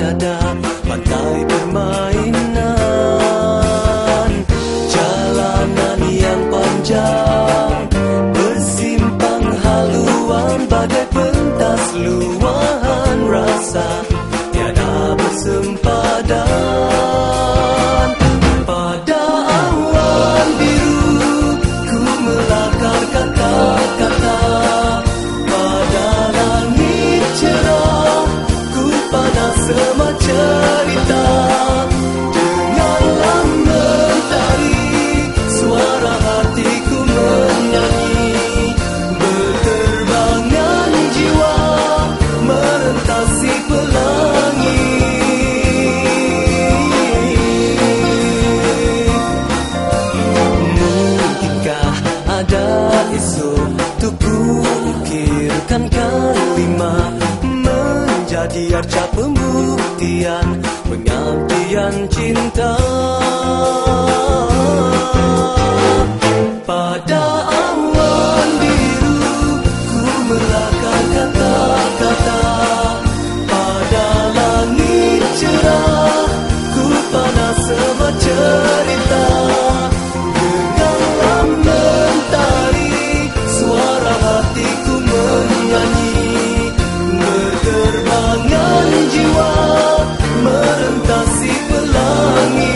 dada, pantai permainan, jalanan yang panjang, bersimpang haluan bagai pentas luahan rasa, tiada bersempadan. Pada awan biru ku melakar kata-kata, pada langit cerah ku panas semua cerita. Dengarlah mentari, suara hatiku menyanyi, berterbangan jiwa merentasi pelangi. Mungkinkah ada esok untuk ku ukirkan kalimat menjadi arca pembuktian pengabdian cinta. Pada awan biru ku melakar kata-kata, pada langit cerah ku panas semua cerita. Dengarlah mentari, suara hatiku menyanyi, berterbangan jiwa merentasi pelangi.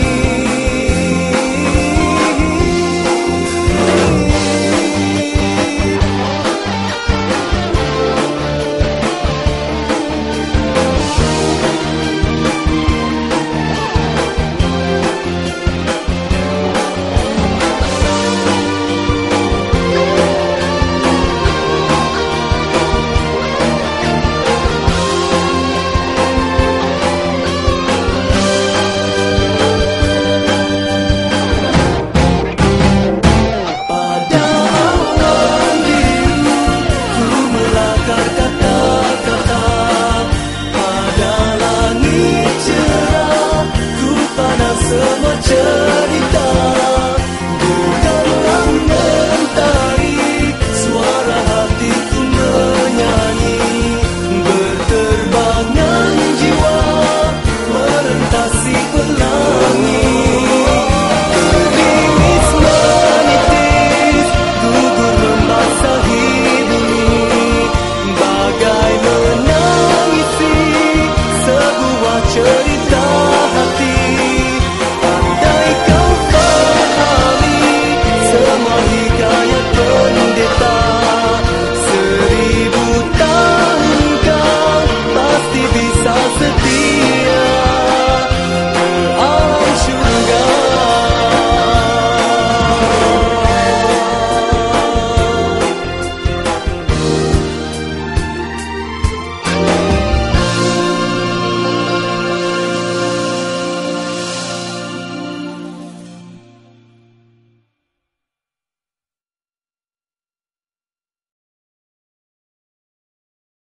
So much